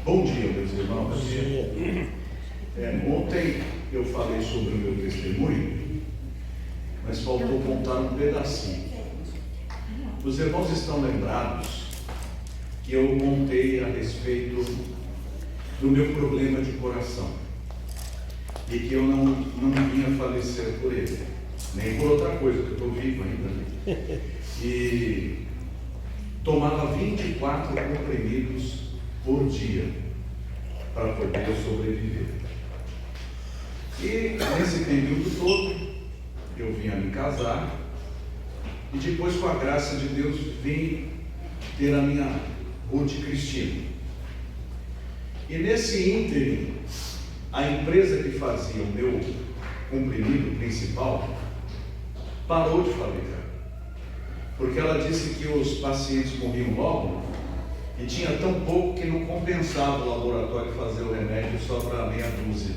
Bom dia, meus irmãos. Bom dia. Ontem eu falei sobre o meu testemunho, mas faltou contar um pedacinho. Os irmãos estão lembrados que eu contei a respeito do meu problema de coração e que eu não vinha falecer por ele, nem por outra coisa, que eu estou vivo ainda, né? E tomava 24 comprimidos por dia para poder sobreviver. E nesse período todo eu vim a me casar e depois, com a graça de Deus, vim ter a minha Ruth Cristina. E nesse ínterim, a empresa que fazia o meu comprimido principal parou de fabricar, porque ela disse que os pacientes morriam logo e tinha tão pouco que não compensava o laboratório fazer o remédio só para meia dúzia.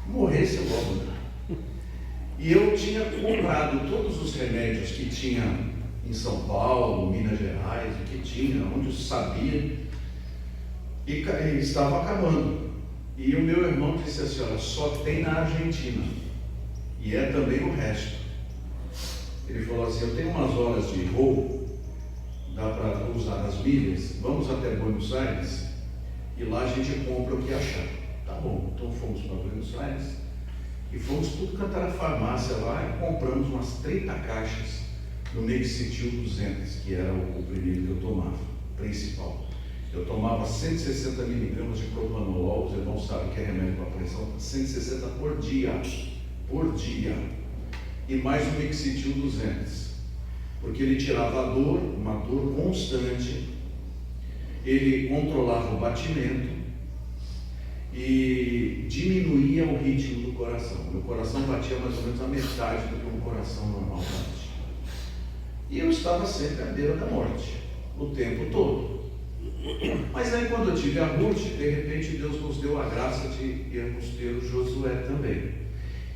Morresse logo, né? E eu tinha comprado todos os remédios que tinha em São Paulo, Minas Gerais, que tinha, onde eu sabia, e estava acabando. E o meu irmão disse assim: olha, só tem na Argentina, e é também o resto. Ele falou assim: eu tenho umas horas de voo, dá para usar as milhas, vamos até Buenos Aires e lá a gente compra o que achar. Tá bom, então fomos para Buenos Aires e fomos tudo cantar a farmácia lá e compramos umas 30 caixas do Mexitil 200, que era o comprimido que eu tomava, principal. Eu tomava 160 miligramas de propanolol, os irmãos sabem que é remédio para pressão, 160 por dia, e mais o Mexitil 200, porque ele tirava a dor, uma dor constante, ele controlava o batimento e diminuía o ritmo do coração. Meu coração batia mais ou menos a metade do que um coração normal bate. E eu estava sempre à beira da morte, o tempo todo. Mas aí, quando eu tive a Ruth, de repente Deus nos deu a graça de irmos ter o Josué também.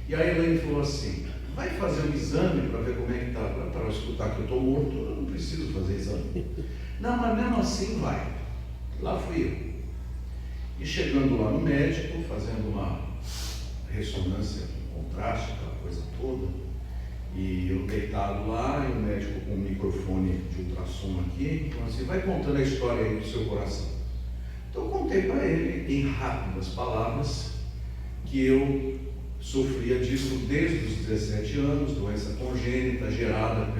E aí a Elaine falou assim: vai fazer um exame para ver como é que está, para eu escutar que eu estou morto. Eu não preciso fazer exame. Não, mas mesmo assim vai. Lá fui eu. E chegando lá no médico, fazendo uma ressonância, contraste, aquela coisa toda, e eu deitado lá, e o médico com um microfone de ultrassom aqui, falou assim: vai contando a história aí do seu coração. Então eu contei para ele, em rápidas palavras, que eu sofria disso desde os 17 anos, doença congênita gerada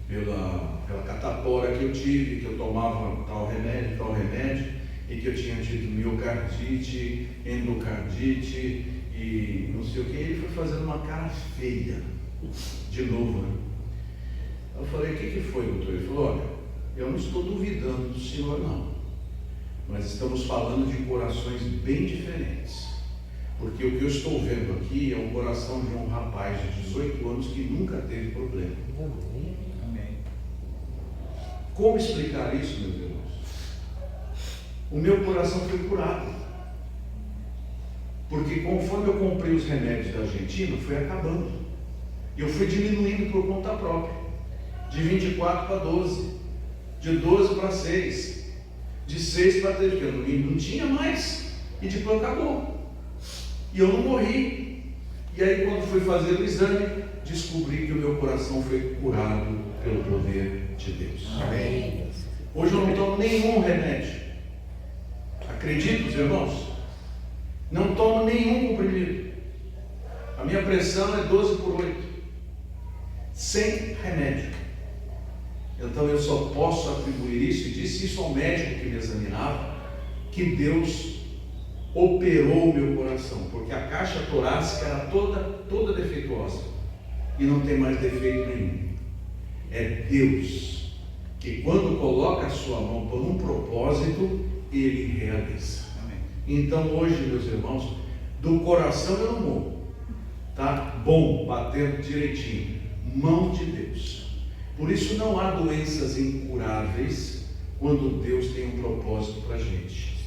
pela catapora que eu tive, que eu tomava tal remédio, e que eu tinha tido miocardite, endocardite e não sei o que. Ele foi fazendo uma cara feia, de novo, né? Eu falei: o que foi, doutor? Ele falou: olha, eu não estou duvidando do senhor, não, mas estamos falando de corações bem diferentes, porque o que eu estou vendo aqui é um coração de um rapaz de 18 anos que nunca teve problema. Amém. Como explicar isso, meus irmãos? O meu coração foi curado, porque conforme eu comprei os remédios da Argentina, foi acabando. Eu fui diminuindo por conta própria, de 24 para 12, de 12 para 6, de 6 para 3, porque eu não tinha mais, e depois acabou. E eu não morri. E aí, quando fui fazer o exame, descobri que o meu coração foi curado pelo poder de Deus. Amém. Hoje eu não tomo nenhum remédio. Acredito, irmãos? Não tomo nenhum comprimido. A minha pressão é 12 por 8, sem remédio. Então eu só posso atribuir isso, e disse isso ao médico que me examinava, que Deus operou o meu coração, porque a caixa torácica era toda defeituosa, e não tem mais defeito nenhum. É Deus que, quando coloca a sua mão por um propósito, Ele realiza. Amém. Então hoje, meus irmãos, do coração eu não morro, tá? Bom, batendo direitinho, mão de Deus. Por isso não há doenças incuráveis quando Deus tem um propósito para a gente.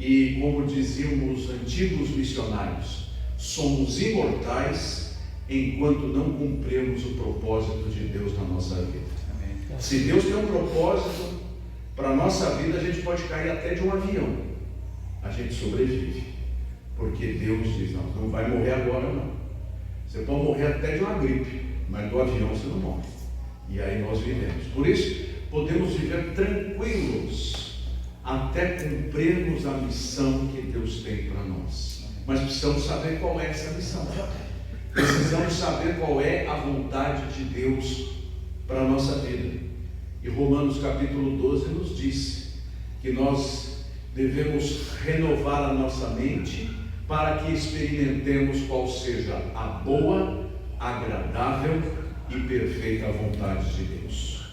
E como diziam os antigos missionários, somos imortais enquanto não cumprirmos o propósito de Deus na nossa vida. Amém. Se Deus tem um propósito para a nossa vida, a gente pode cair até de um avião, a gente sobrevive. Porque Deus diz, não vai morrer agora não. Você pode morrer até de uma gripe, mas do avião você não morre. E aí nós vivemos. Por isso, podemos viver tranquilos até cumprirmos a missão que Deus tem para nós. Mas precisamos saber qual é essa missão. Precisamos saber qual é a vontade de Deus para a nossa vida. E Romanos capítulo 12 nos diz que nós devemos renovar a nossa mente para que experimentemos qual seja a boa, agradável e perfeita vontade de Deus.